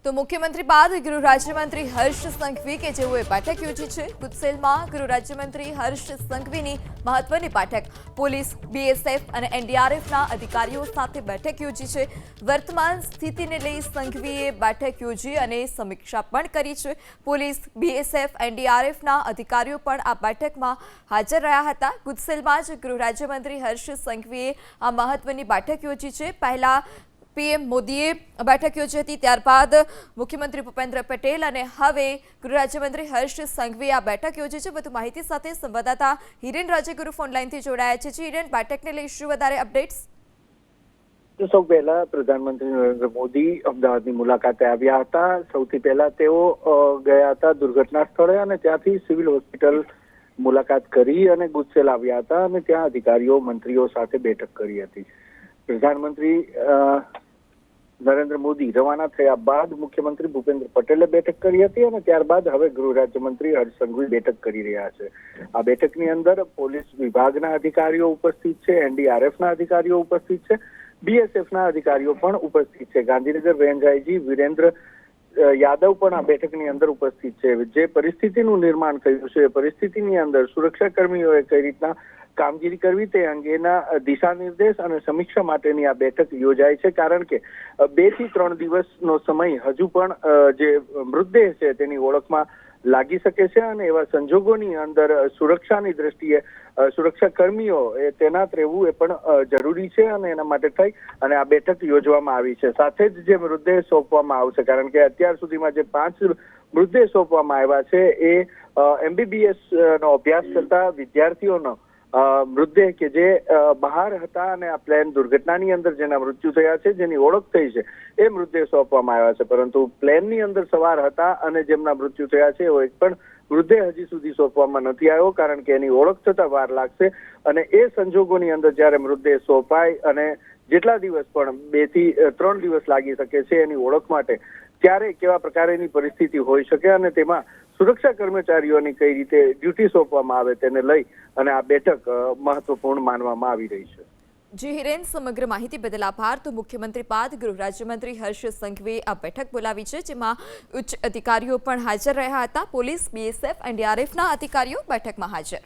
તો મુખ્યમંત્રી બાદ ગૃહ રાજ્યમંત્રી હર્ષ સંઘવી કે જેઓએ બેઠક યોજી છે। ગુજસેલમાં ગૃહ રાજ્યમંત્રી હર્ષ સંઘવીની મહત્વની બેઠક પોલીસ, બીએસએફ અને એનડીઆરએફના અધિકારીઓ સાથે બેઠક યોજી છે। વર્તમાન સ્થિતિને લઈ સંઘવીએ બેઠક યોજી અને સમીક્ષા પણ કરી છે। પોલીસ, બીએસએફ, એનડીઆરએફના અધિકારીઓ પણ આ બેઠકમાં હાજર રહ્યા હતા। ગુજસેલમાં જ ગૃહ રાજ્યમંત્રી હર્ષ સંઘવીએ આ મહત્વની બેઠક યોજી છે। પહેલા પીએમ મોદીએ બેઠક યોજી હતી, ત્યારબાદ મુખ્યમંત્રી ભૂપેન્દ્ર પટેલ અને હવે ગૃહ રાજ્યમંત્રી હર્ષ સંઘવીએ આ બેઠક યોજી છે। વધુ માહિતી સાથે સંવાદદાતા હિરેન રાજ્યગુરુ ફોનલાઈનથી જોડાયા છે। હિરેન, બેઠકને લઈ શું વધારે અપડેટ્સ? સૌ પહેલા પ્રધાનમંત્રી નરેન્દ્ર મોદી અમદાવાદની મુલાકાતે આવ્યા હતા। સૌથી પહેલા તેઓ ગયા હતા દુર્ઘટના સ્થળે અને ત્યાંથી સિવિલ હોસ્પિટલ મુલાકાત કરી અને ગુજસેલ આવ્યા હતા અને ત્યાં અધિકારીઓ, મંત્રીઓ સાથે બેઠક કરી હતી। પ્રધાનમંત્રી નરેન્દ્ર મોદી રવાના થયા બાદ મુખ્યમંત્રી ભૂપેન્દ્ર પટેલે બેઠક કરી હતી અને ત્યારબાદ હવે ગૃહ રાજ્યમંત્રી હર્ષ સંઘવી બેઠક કરી રહ્યા છે। આ બેઠકની અંદર પોલીસ વિભાગના અધિકારીઓ ઉપસ્થિત છે, એનડીઆરએફના અધિકારીઓ ઉપસ્થિત છે, બીએસએફના અધિકારીઓ પણ ઉપસ્થિત છે। ગાંધીનગર રેન્જ આઈજી વિરેન્દ્ર યાદવ પણ આ બેઠકની અંદર ઉપસ્થિત છે। જે પરિસ્થિતિનું નિર્માણ થયું છે એ પરિસ્થિતિની અંદર સુરક્ષા કર્મીઓએ કઈ રીતના કામગીરી કરવી તે અંગેના દિશા નિર્દેશ અને સમીક્ષા માટેની આ બેઠક યોજાય છે। કારણ કે 2 થી 3 દિવસનો સમય હજુ પણ જે મૃતદેહ છે તેની ઓળખમાં લાગી શકે છે અને એવા સંજોગોની અંદર સુરક્ષાની દ્રષ્ટિએ સુરક્ષા કર્મીઓ એ તૈનાત રહેવું એ પણ જરૂરી છે અને એના માટે થઈ અને આ બેઠક યોજવામાં આવી છે। સાથે જ જે મૃતદેહ સોંપવામાં આવશે, કારણ કે અત્યાર સુધીમાં જે 5 મૃતદેહ સોંપવામાં આવ્યા છે એ એમબીબીએસ નો અભ્યાસ કરતા વિદ્યાર્થીઓનો મૃતદેહ કે જે બહાર હતા અને આ પ્લેન દુર્ઘટનાની અંદર જેના મૃત્યુ થયા છે, જેની ઓળખ થઈ છે, એ મૃતદેહ સોંપવામાં આવ્યા છે। પરંતુ પ્લેનની અંદર સવાર હતા અને જેમના મૃત્યુ થયા છે એવો એક પણ મૃતદેહ હજી સુધી સોંપવામાં નથી આવ્યો, કારણ કે એની ઓળખ થતા વાર લાગશે અને એ સંજોગોની અંદર જ્યારે મૃતદેહ સોંપાય અને જેટલા દિવસ પણ 2 થી 3 દિવસ લાગી શકે છે એની ઓળખ માટે, ત્યારે કેવા પ્રકારની પરિસ્થિતિ હોઈ શકે અને તેમાં સુરક્ષા કર્મચારીઓની કઈ રીતે ડ્યુટી સોંપવામાં આવે તેને લઈ અને આ બેઠક મહત્વપૂર્ણ માનવામાં આવી રહી છે। જી હિરેન, સમગ્ર માહિતી બદલ આભાર। તો મુખ્યમંત્રી બાદ ગૃહ રાજ્યમંત્રી હર્ષ સંઘવીએ આ બેઠક બોલાવી છે, જેમાં ઉચ્ચ અધિકારીઓ પણ હાજર રહ્યા હતા। પોલીસ, બીએસએફ, એનડીઆરએફના અધિકારીઓ બેઠકમાં હાજર।